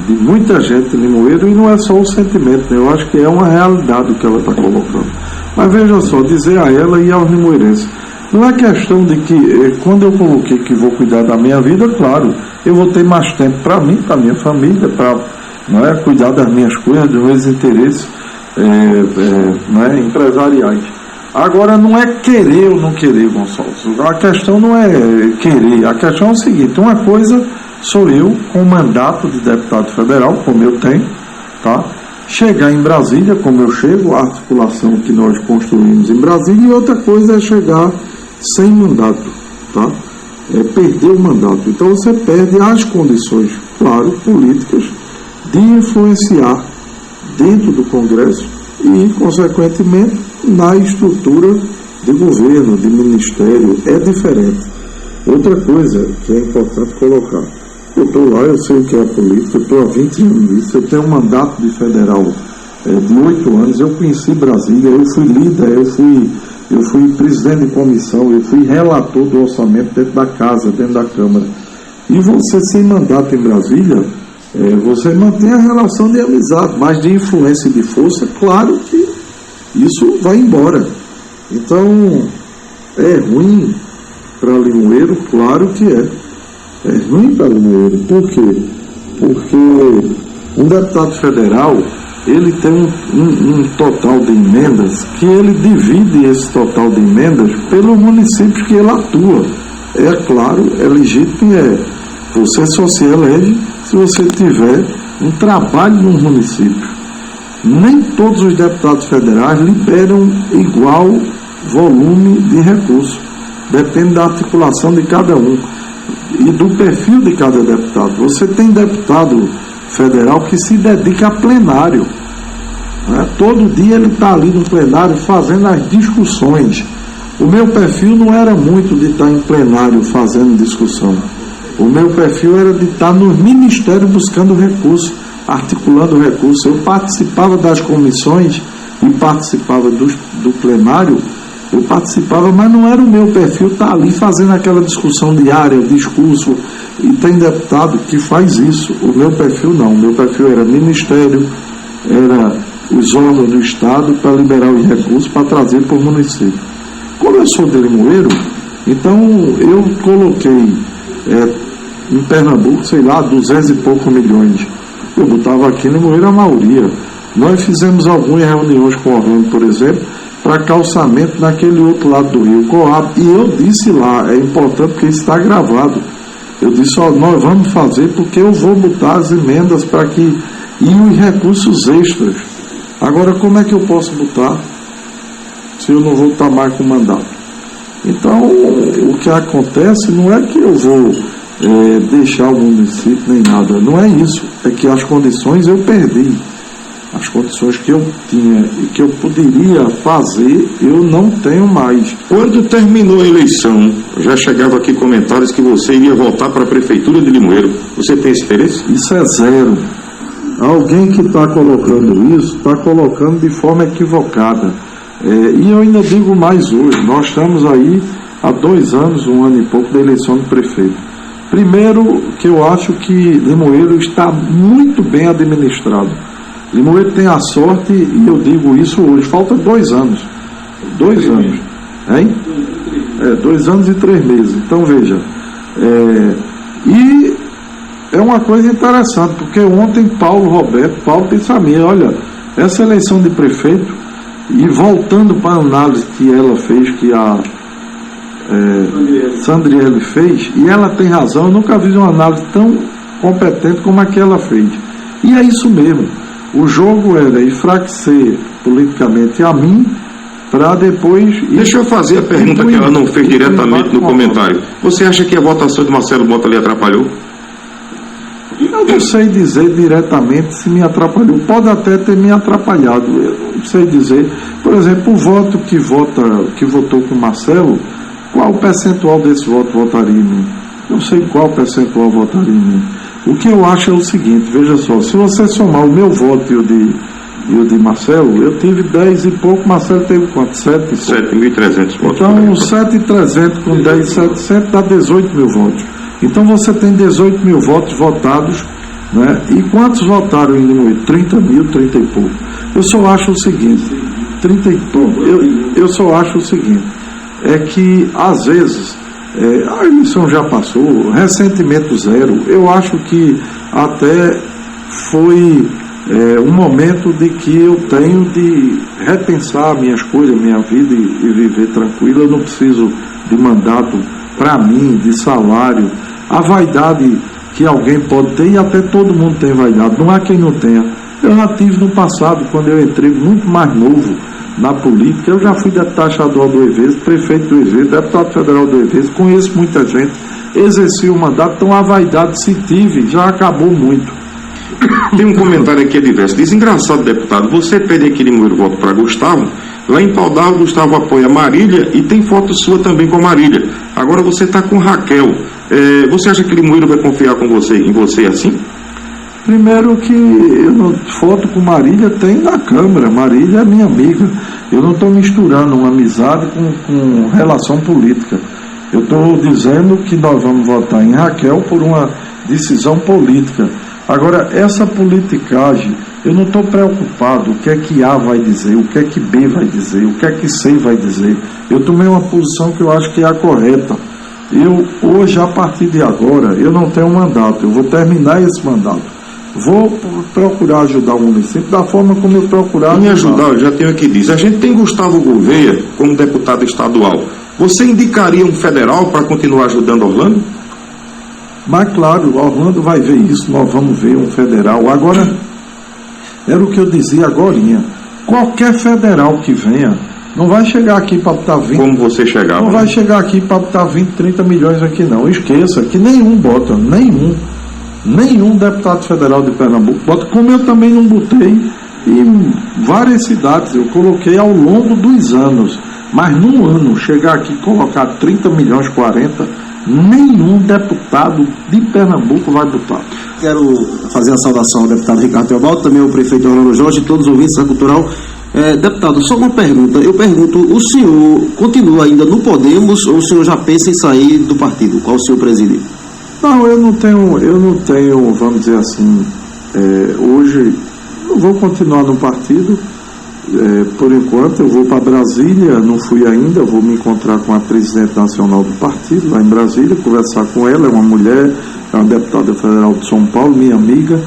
de muita gente em Limoeiro, e não é só o sentimento, né? Eu acho que é uma realidade o que ela está colocando. Mas veja só, dizer a ela e aos limoeirenses, não é questão de que, quando eu coloquei que vou cuidar da minha vida, claro, eu vou ter mais tempo para mim, para minha família, para cuidar das minhas coisas, dos meus interesses empresariais. Agora, não é querer ou não querer, Gonçalves. A questão não é querer, a questão é o seguinte: uma coisa sou eu, com mandato de deputado federal, como eu tenho, tá? Chegar em Brasília, como eu chego, a articulação que nós construímos em Brasília, e outra coisa é chegar sem mandato, tá? É perder o mandato. Então você perde as condições, claro, políticas, de influenciar dentro do Congresso e, consequentemente, na estrutura de governo, de ministério. É diferente. Outra coisa que é importante colocar: eu estou lá, eu sei o que é a política, eu estou há 20 anos nisso, eu tenho um mandato de federal de 8 anos, eu conheci Brasília, eu fui líder, eu fui presidente de comissão, eu fui relator do orçamento dentro da casa, dentro da Câmara. E você, sem mandato em Brasília, você mantém a relação de amizade, mas de influência e de força, claro que isso vai embora. Então, é ruim para Limoeiro, claro que é. É ruim para Limoeiro. Por quê? Porque um deputado federal, ele tem um total de emendas, que ele divide esse total de emendas pelos municípios que ele atua. É claro, é legítimo, você só se elege se você tiver um trabalho no município. Nem todos os deputados federais liberam igual volume de recursos. Depende da articulação de cada um e do perfil de cada deputado. Você tem deputado federal que se dedica a plenário, né? Todo dia ele está ali no plenário fazendo as discussões. O meu perfil não era muito de estar em plenário fazendo discussão. O meu perfil era de estar no ministério buscando recursos, articulando recursos. Eu participava das comissões e participava do plenário. Eu participava, mas não era o meu perfil estar ali fazendo aquela discussão diária, discurso. E tem deputado que faz isso. O meu perfil não. O meu perfil era ministério, era os órgãos do Estado para liberar os recursos para trazer para o município. Como eu sou de Limoeiro, então eu coloquei em Pernambuco, sei lá, 200 e poucos milhões. Eu botava aqui em Limoeiro a maioria. Nós fizemos algumas reuniões com o Orlando, por exemplo, para calçamento naquele outro lado do rio, Coab. E eu disse lá, é importante porque isso está gravado. Eu disse, nós vamos fazer porque eu vou botar as emendas para que... E os recursos extras. Agora, como é que eu posso botar se eu não vou estar mais com mandato? Então, o que acontece não é que eu vou deixar o município nem nada. Não é isso. É que as condições eu perdi. As condições que eu tinha e que eu poderia fazer, eu não tenho mais. Quando terminou a eleição, já chegava aqui comentários que você iria voltar para a Prefeitura de Limoeiro. Você tem esse interesse? Isso é zero. Alguém que está colocando isso, está colocando de forma equivocada. E eu ainda digo mais hoje, nós estamos aí há 2 anos, 1 ano e pouco, da eleição do prefeito. Primeiro, que eu acho que Limoeiro está muito bem administrado. Limoeiro tem a sorte, e eu digo isso hoje, falta 2 anos. 2 anos. Hein? 2 anos e 3 meses. Então, veja. E é uma coisa interessante, porque ontem Paulo disse a mim, olha, essa eleição de prefeito, e voltando para a análise que ela fez, que a Sandriele fez, e ela tem razão, eu nunca vi uma análise tão competente como a que ela fez. E é isso mesmo. O jogo era enfraquecer politicamente a mim, para depois... Deixa eu fazer a pergunta que ela não fez diretamente no comentário. Você acha que a votação de Marcelo Mota lhe atrapalhou? Eu não sei dizer diretamente se me atrapalhou. Pode até ter me atrapalhado. Eu não sei dizer. Por exemplo, o voto que votou com Marcelo, qual percentual desse voto votaria em mim? Não sei qual percentual votaria em mim. O que eu acho é o seguinte, veja só, se você somar o meu voto e o de Marcelo, eu tive 10 e pouco, Marcelo teve quanto? 7 e pouco. 7.300 votos. Então, 7.300 com 10.700 dá 18 mil votos. Então, você tem 18 mil votos votados, né? E quantos votaram em Limoeiro? 30 mil, 30 e pouco. Eu só acho o seguinte, 30 e pouco, eu só acho o seguinte, é que, às vezes, a eleição já passou, ressentimento zero, eu acho que até foi... um momento de que eu tenho de repensar minhas coisas, minha vida e viver tranquilo. Eu não preciso de mandato para mim, de salário. A vaidade que alguém pode ter, e até todo mundo tem vaidade, não há quem não tenha. Eu já tive no passado, quando eu entrei muito mais novo na política, eu já fui deputado estadual do EVES, prefeito do EVES, deputado federal do EVES, conheço muita gente, exerci o mandato, então a vaidade, se tive, já acabou muito. Tem um comentário aqui adverso. Diz: engraçado, deputado, você pede aqui de Limoeiro voto para Gustavo, lá em Paudal, Gustavo apoia Marília e tem foto sua também com Marília. Agora você está com Raquel. Você acha que Limoeiro vai confiar em você assim? Primeiro que foto com Marília tem na Câmara. Marília é minha amiga. Eu não estou misturando uma amizade com relação política. Eu estou dizendo que nós vamos votar em Raquel por uma decisão política. Agora, essa politicagem, eu não estou preocupado o que é que A vai dizer, o que é que B vai dizer, o que é que C vai dizer. Eu tomei uma posição que eu acho que é a correta. Eu, hoje, a partir de agora, eu não tenho mandato, eu vou terminar esse mandato. Vou procurar ajudar o município da forma como eu procurar me ajudar. Eu já tenho aqui, diz, a gente tem Gustavo Gouveia como deputado estadual. Você indicaria um federal para continuar ajudando Orlando? Mas claro, Orlando vai ver isso, nós vamos ver um federal. Agora, era o que eu dizia agorinha, qualquer federal que venha, não vai chegar aqui para botar 20... Como você chegava? Não vai chegar aqui para botar 20, 30 milhões aqui não. Esqueça que nenhum bota, nenhum deputado federal de Pernambuco bota, como eu também não botei em várias cidades, eu coloquei ao longo dos anos. Mas num ano, chegar aqui e colocar 30 milhões, 40, nenhum deputado de Pernambuco vai botar. Quero fazer a saudação ao deputado Ricardo Teobaldo, também ao prefeito Orlando Jorge e todos os ouvintes da Cultural. Deputado, só uma pergunta. Eu pergunto, o senhor continua ainda no Podemos ou o senhor já pensa em sair do partido? Qual o senhor preside? Não, eu não tenho, vamos dizer assim, hoje eu vou continuar no partido. Por enquanto eu vou para Brasília, não fui ainda, vou me encontrar com a presidente nacional do partido lá em Brasília, conversar com ela, é uma mulher, é uma deputada federal de São Paulo, minha amiga,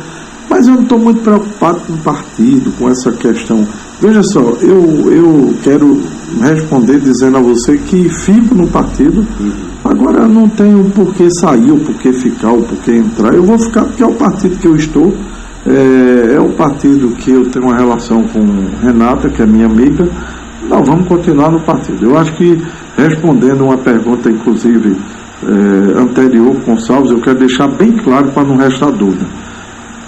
mas eu não estou muito preocupado com o partido, com essa questão. Veja só, eu quero responder dizendo a você que fico no partido, agora não tenho por que sair, ou por que ficar, ou por que entrar, eu vou ficar porque é o partido que eu estou. É o partido que eu tenho uma relação com Renata, que é minha amiga. Nós vamos continuar no partido. Eu acho que, respondendo uma pergunta, inclusive, anterior, Gonçalves, eu quero deixar bem claro para não restar dúvida.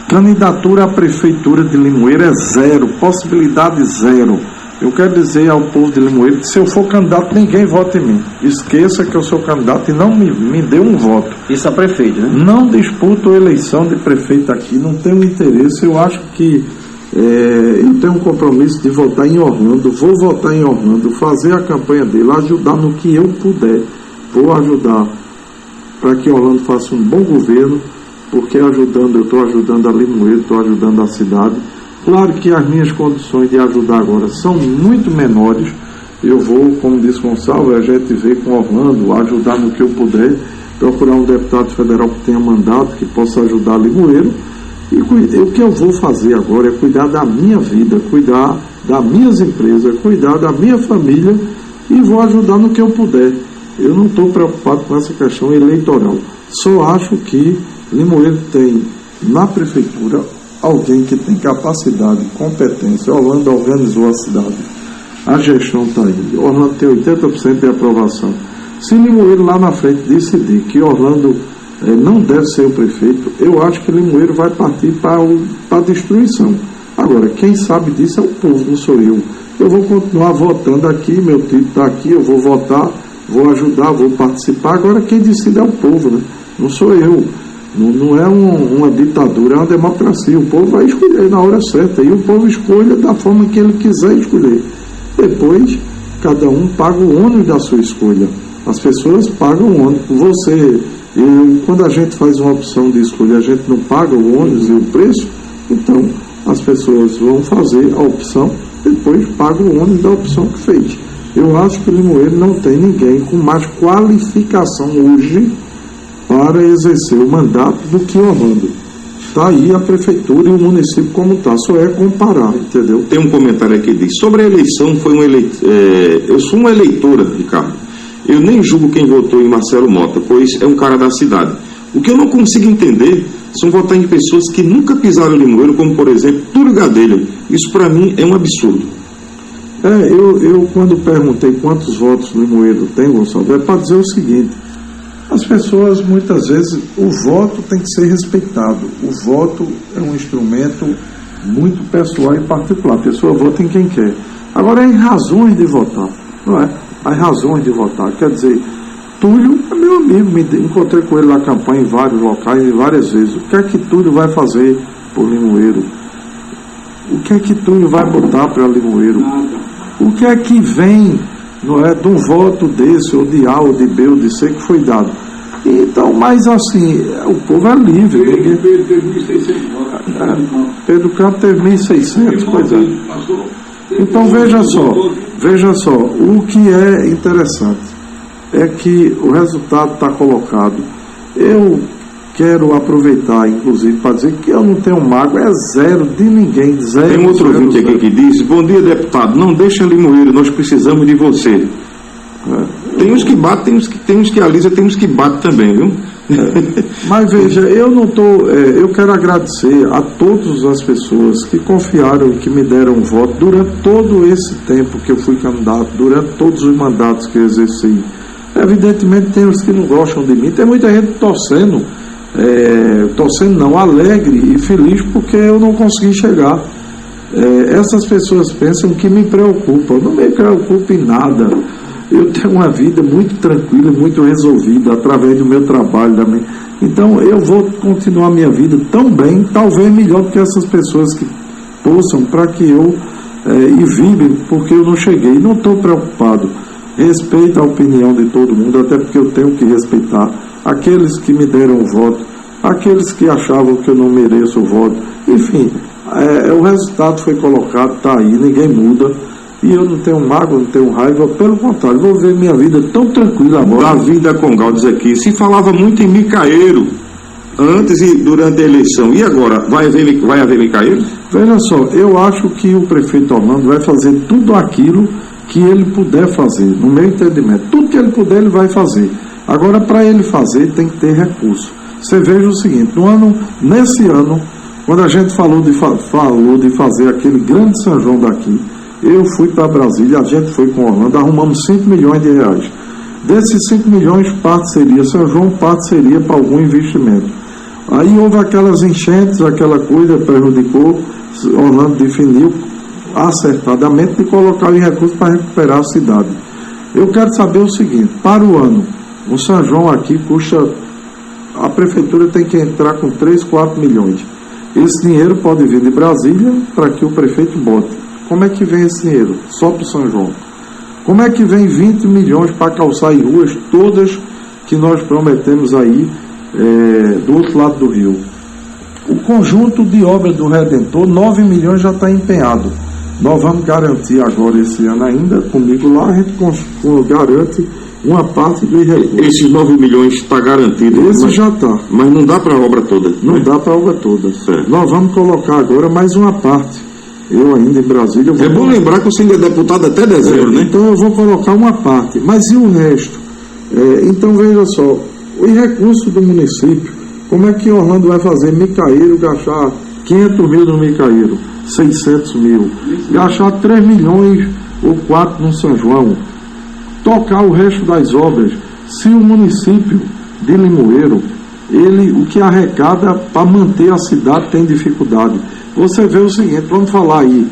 Candidatura à prefeitura de Limoeiro é zero, possibilidade zero. Eu quero dizer ao povo de Limoeiro que se eu for candidato, ninguém vota em mim. Esqueça que eu sou candidato e não me dê um voto. Isso é prefeito, né? Não disputo eleição de prefeito aqui, não tenho interesse. Eu acho que eu tenho um compromisso de votar em Orlando, vou votar em Orlando, fazer a campanha dele, ajudar no que eu puder. Vou ajudar para que Orlando faça um bom governo, porque eu estou ajudando a Limoeiro, estou ajudando a cidade. Claro que as minhas condições de ajudar agora são muito menores. Eu vou, como disse Gonçalves, a gente vê com Orlando, ajudar no que eu puder, procurar um deputado federal que tenha mandato, que possa ajudar a Limoeiro. E o que eu vou fazer agora é cuidar da minha vida, cuidar das minhas empresas, cuidar da minha família e vou ajudar no que eu puder. Eu não estou preocupado com essa questão eleitoral. Só acho que Limoeiro tem na prefeitura alguém que tem capacidade, competência. Orlando organizou a cidade, a gestão está aí, Orlando tem 80% de aprovação. Se Limoeiro lá na frente decidir que Orlando não deve ser o prefeito, eu acho que Limoeiro vai partir para a destruição. Agora, quem sabe disso é o povo, não sou eu. Eu vou continuar votando aqui, meu título está aqui, eu vou votar, vou ajudar, vou participar. Agora quem decide é o povo, né? Não sou eu. Não é uma ditadura, é uma democracia. O povo vai escolher na hora certa, e o povo escolhe da forma que ele quiser escolher. Depois, cada um paga o ônus da sua escolha. As pessoas pagam o ônus. Quando a gente faz uma opção de escolha, a gente não paga o ônus e o preço, então as pessoas vão fazer a opção, depois pagam o ônus da opção que fez. Eu acho que Limoeiro não tem ninguém com mais qualificação hoje para exercer o mandato do que Orlando. Está aí a prefeitura e o município como está, só é comparar, entendeu? Tem um comentário aqui que diz, sobre a eleição, eu sou uma eleitora, Ricardo. Eu nem julgo quem votou em Marcelo Mota, pois é um cara da cidade. O que eu não consigo entender são votar em pessoas que nunca pisaram em Limoeiro, como, por exemplo, Túlio Gadelha. Isso, para mim, é um absurdo. Eu quando perguntei quantos votos Limoeiro tem, Gonçalo, é para dizer o seguinte: as pessoas, muitas vezes, o voto tem que ser respeitado. O voto é um instrumento muito pessoal e particular. A pessoa vota em quem quer. Agora, há razões de votar, não é? Há razões de votar. Quer dizer, Túlio é meu amigo, me encontrei com ele na campanha em vários locais e várias vezes. O que é que Túlio vai fazer por Limoeiro? O que é que Túlio vai botar para Limoeiro? O que é que vem, não é, de um voto desse, ou de A, ou de B, ou de C, que foi dado? Então, mas assim, o povo é livre. Pedro teve 1.600 votos. Pedro Campos teve 1.600, pois é. Então, veja só, o que é interessante é que o resultado está colocado. Eu quero aproveitar, inclusive, para dizer que eu não tenho mágoa, é zero de ninguém, zero. Tem um outro ouvinte aqui que diz, bom dia, deputado, não deixa Limoeiro, nós precisamos de você. Tem uns que batem, tem uns que alisam, tem uns que batem também, viu? Mas veja, eu não estou. Eu quero agradecer a todas as pessoas que confiaram e que me deram voto durante todo esse tempo que eu fui candidato, durante todos os mandatos que eu exerci. Evidentemente tem os que não gostam de mim, tem muita gente torcendo não, alegre e feliz porque eu não consegui chegar. Essas pessoas pensam que me preocupa. Eu não me preocupo em nada. Eu tenho uma vida muito tranquila, muito resolvida através do meu trabalho também. Então eu vou continuar a minha vida tão bem, talvez melhor do que essas pessoas que torçam para que eu e vibrem porque eu não cheguei. Não estou preocupado. Respeito a opinião de todo mundo, até porque eu tenho que respeitar aqueles que me deram o voto, aqueles que achavam que eu não mereço o voto. Enfim, o resultado foi colocado, está aí, ninguém muda. E eu não tenho mágoa, não tenho raiva, pelo contrário, vou ver minha vida tão tranquila agora. Davi da Congal diz aqui, se falava muito em Micaeiro antes e durante a eleição, e agora, vai haver Micaeiro? Veja só, eu acho que o prefeito Orlando vai fazer tudo aquilo que ele puder fazer, no meu entendimento. Tudo que ele puder, ele vai fazer. Agora, para ele fazer, tem que ter recurso. Você veja o seguinte, nesse ano, quando a gente falou de fazer aquele grande São João daqui, eu fui para Brasília, a gente foi com Orlando, arrumamos 5 milhões de reais. Desses 5 milhões, parte seria São João, parte seria para algum investimento. Aí houve aquelas enchentes, aquela coisa prejudicou, Orlando definiu acertadamente de colocar em recursos para recuperar a cidade. Eu quero saber o seguinte, para o ano, o São João aqui custa, a prefeitura tem que entrar com 3, 4 milhões. Esse dinheiro pode vir de Brasília para que o prefeito bote. Como é que vem esse dinheiro? Só para o São João. Como é que vem 20 milhões para calçar as ruas todas que nós prometemos aí do outro lado do rio? O conjunto de obras do Redentor, 9 milhões já está empenhado. Nós vamos garantir agora esse ano ainda, comigo lá, a gente garante uma parte do recurso. Esses 9 milhões está garantido? Esse já está. Mas não dá para a obra toda? Não dá para a obra toda. Certo. Nós vamos colocar agora mais uma parte. Eu ainda em Brasília... É bom lembrar que você ainda é deputado até dezembro, né? Então eu vou colocar uma parte. Mas e o resto? Então veja só, o recurso do município, como é que Orlando vai fazer Micaeiro gastar 500 mil no Micaíro, 600 mil. Gastar 3 milhões ou 4 no São João. Tocar o resto das obras. Se o município de Limoeiro, o que arrecada para manter a cidade tem dificuldade. Você vê o seguinte, vamos falar aí,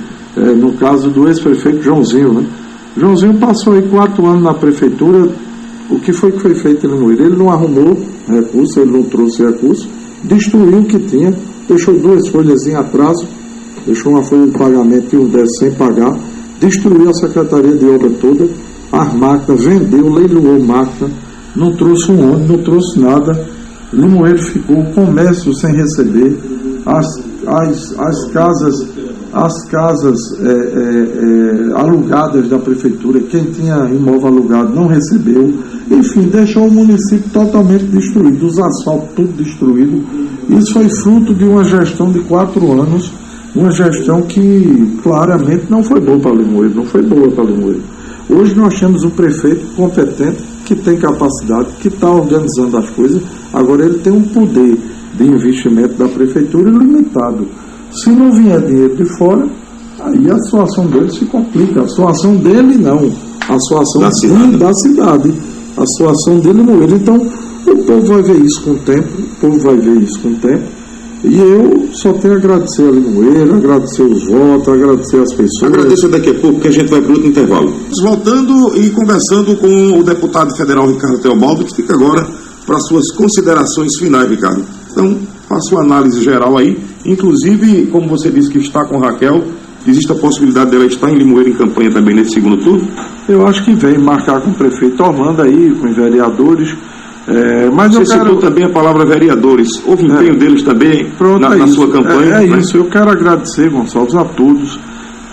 no caso do ex-prefeito Joãozinho, né? Joãozinho passou aí 4 anos na prefeitura. O que foi feito em Limoeiro? Ele não arrumou recurso, ele não trouxe recurso, destruiu o que tinha, deixou 2 folhas em atraso, deixou uma folha de pagamento e um 10 sem pagar, destruiu a secretaria de obra toda, as máquinas, vendeu, leiloou máquina, não trouxe um ônibus, não trouxe nada. Limoeiro ficou o comércio sem receber, as casas alugadas da prefeitura, quem tinha imóvel alugado não recebeu, enfim, deixou o município totalmente destruído, os asfaltos tudo destruído. Isso foi fruto de uma gestão de 4 anos, uma gestão que claramente não foi boa para Limoeiro, não foi boa para Limoeiro. Hoje nós temos um prefeito competente, que tem capacidade, que está organizando as coisas. Agora ele tem um poder de investimento da prefeitura limitado. Se não vier dinheiro de fora, aí a situação dele se complica. A situação dele não, a situação da cidade. A situação dele Limoeiro. Então o povo vai ver isso com o tempo, E eu só tenho a agradecer a Limoeiro, agradecer os votos, agradecer as pessoas. Agradeço daqui a pouco, que a gente vai para outro intervalo. Voltando e conversando com o deputado federal Ricardo Teobaldo, que fica agora para suas considerações finais, Ricardo. Então, faça uma análise geral aí. Inclusive, como você disse que está com Raquel, existe a possibilidade dela estar em Limoeiro em campanha também nesse segundo turno? Eu acho que vem marcar com o prefeito Orlando aí, com os vereadores. Mas você eu quero citou também a palavra vereadores. Houve empenho deles também na sua campanha? É isso. Eu quero agradecer, Gonçalves, a todos.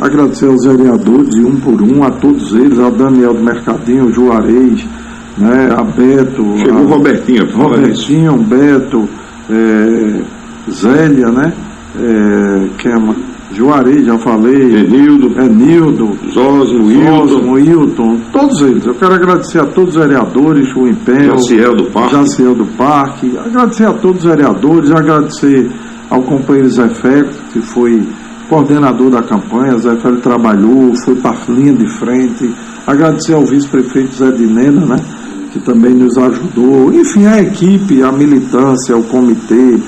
Agradecer aos vereadores, um por um, a todos eles, a Daniel do Mercadinho, o Juarez, né, a Beto. Chegou o Robertinho. Beto, Zélia, né? Juarez, já falei. Enildo, Zósimo, Hilton, todos eles. Eu quero agradecer a todos os vereadores, o empenho. Jaciel do Parque. Agradecer a todos os vereadores, agradecer ao companheiro Zé Félix, que foi coordenador da campanha. Zé Félix trabalhou, foi para a linha de frente. Agradecer ao vice-prefeito Zé de Nena, né? Que também nos ajudou. Enfim, a equipe, a militância, o comitê,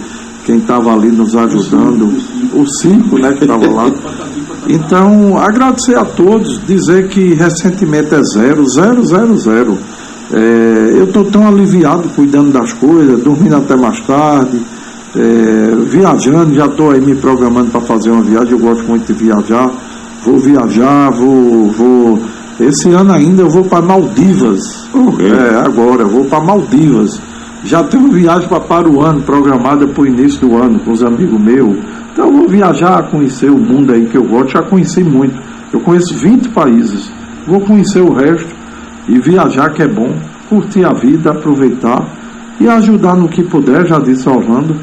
quem estava ali nos ajudando, o circo, né, que estava lá. Então, agradecer a todos, dizer que ressentimento é 0. Eu estou tão aliviado cuidando das coisas, dormindo até mais tarde, viajando, já estou aí me programando para fazer uma viagem, eu gosto muito de viajar, vou viajar, esse ano ainda eu vou para Maldivas, agora eu vou para Maldivas. Já tenho viagem para Paruano programada para o início do ano com os amigos meus. Então eu vou viajar, conhecer o mundo aí que eu gosto. Já conheci muito. Eu conheço 20 países. Vou conhecer o resto e viajar, que é bom. Curtir a vida, aproveitar e ajudar no que puder. Já disse ao Orlando,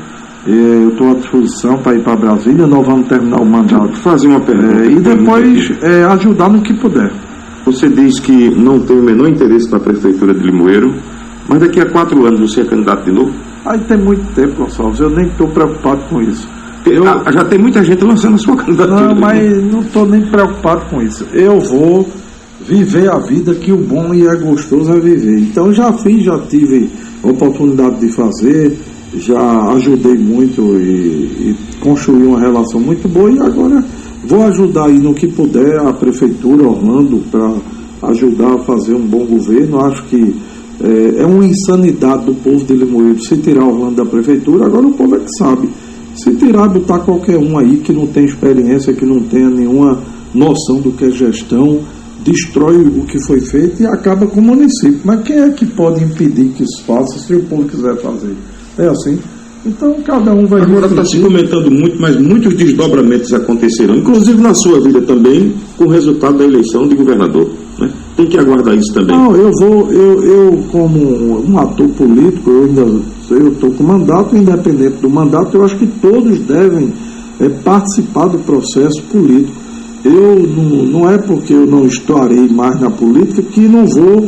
eu estou à disposição para ir para Brasília. Nós vamos terminar o mandato. Fazer uma pergunta. E depois ajudar no que puder. Você diz que não tem o menor interesse na prefeitura de Limoeiro, mas daqui a 4 anos você é candidato de novo? Aí tem muito tempo, Gonçalves, eu nem estou preocupado com isso. Já tem muita gente lançando a sua candidatura. Não, mas não estou nem preocupado com isso. Eu vou viver a vida que o bom e é gostoso é viver. Então já tive oportunidade de fazer, já ajudei muito e construí uma relação muito boa, e agora vou ajudar aí no que puder a prefeitura, Orlando, para ajudar a fazer um bom governo. Acho que é uma insanidade do povo de Limoeiro se tirar Orlando da prefeitura. Agora o povo é que sabe. Se tirar, botar qualquer um aí que não tem experiência, que não tenha nenhuma noção do que é gestão, destrói o que foi feito e acaba com o município. Mas quem é que pode impedir que isso faça se o povo quiser fazer? É assim? Então cada um vai... Agora está se comentando muito, mas muitos desdobramentos aconteceram, inclusive na sua vida também, com o resultado da eleição de governador, né? Tem que aguardar isso também. Não, eu como um ator político, eu estou com mandato, independente do mandato, eu acho que todos devem participar do processo político. Não é porque eu não estarei mais na política que não vou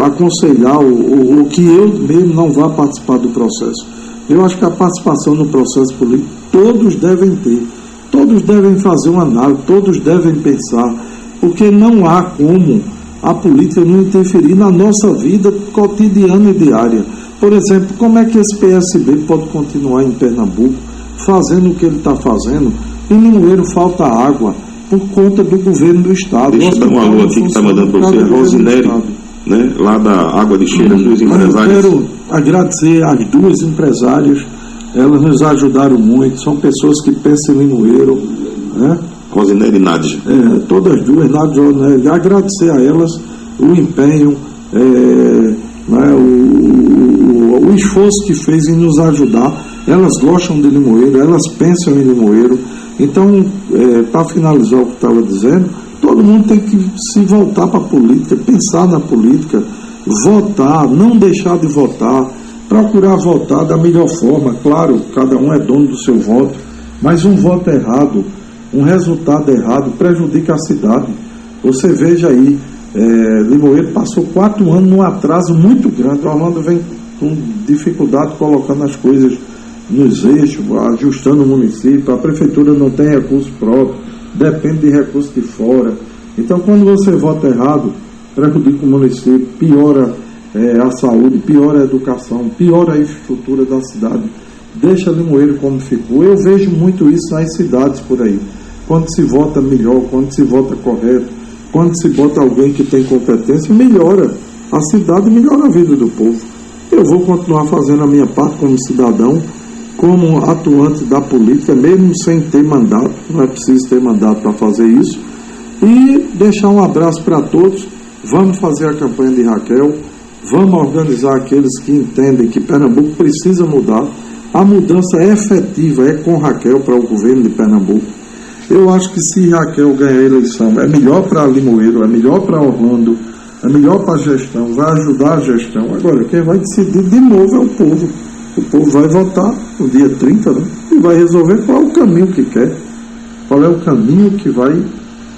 aconselhar o que eu mesmo não vá participar do processo. Eu acho que a participação no processo político todos devem ter. Todos devem fazer uma análise, todos devem pensar, porque não há como a política não interferir na nossa vida cotidiana e diária. Por exemplo, como é que esse PSB pode continuar em Pernambuco fazendo o que ele está fazendo? Em Limoeiro falta água por conta do governo do Estado. Deixa eu dar um alô aqui que está mandando para você, Rosinelli, né, lá da Água de Cheira, duas empresárias. Eu quero agradecer às duas empresárias, elas nos ajudaram muito, são pessoas que pensam em Limoeiro, né? Rosinelli e Nádia. Todas duas, Nádia, né? Agradecer a elas o empenho, né, o esforço que fez em nos ajudar. Elas gostam de Limoeiro, elas pensam em Limoeiro. Então, para finalizar o que estava dizendo, todo mundo tem que se voltar para a política, pensar na política, votar, não deixar de votar, procurar votar da melhor forma. Claro, cada um é dono do seu voto, mas um voto errado, um resultado errado prejudica a cidade. Você veja aí, Limoeiro passou 4 anos num atraso muito grande. Orlando vem com dificuldade colocando as coisas nos eixos, ajustando o município. A prefeitura não tem recurso próprio, depende de recursos de fora. Então, quando você vota errado, prejudica o município, piora a saúde, piora a educação, piora a infraestrutura da cidade, deixa Limoeiro como ficou. Eu vejo muito isso nas cidades por aí. Quando se vota melhor, quando se vota correto, quando se bota alguém que tem competência, melhora a cidade, melhora a vida do povo. Eu vou continuar fazendo a minha parte como cidadão, como atuante da política, mesmo sem ter mandato, não é preciso ter mandato para fazer isso. E deixar um abraço para todos. Vamos fazer a campanha de Raquel, vamos organizar aqueles que entendem que Pernambuco precisa mudar. A mudança efetiva é com Raquel para o governo de Pernambuco. Eu acho que se Raquel ganhar a eleição, é melhor para Limoeiro, é melhor para Orlando, é melhor para a gestão, vai ajudar a gestão. Agora, quem vai decidir de novo é o povo. O povo vai votar no dia 30, né? E vai resolver qual é o caminho que quer, qual é o caminho que vai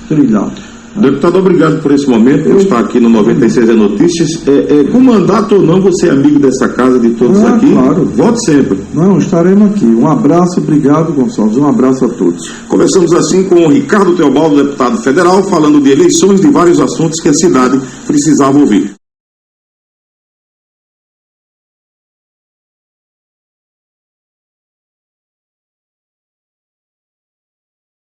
trilhar. Deputado, obrigado por esse momento, por estar aqui no 96 Notícias. Com mandato ou não, você é amigo dessa casa, de todos aqui? Claro. Volte sempre. Não, estaremos aqui. Um abraço, obrigado, Gonçalves. Um abraço a todos. Começamos assim com o Ricardo Teobaldo, deputado federal, falando de eleições, de vários assuntos que a cidade precisava ouvir.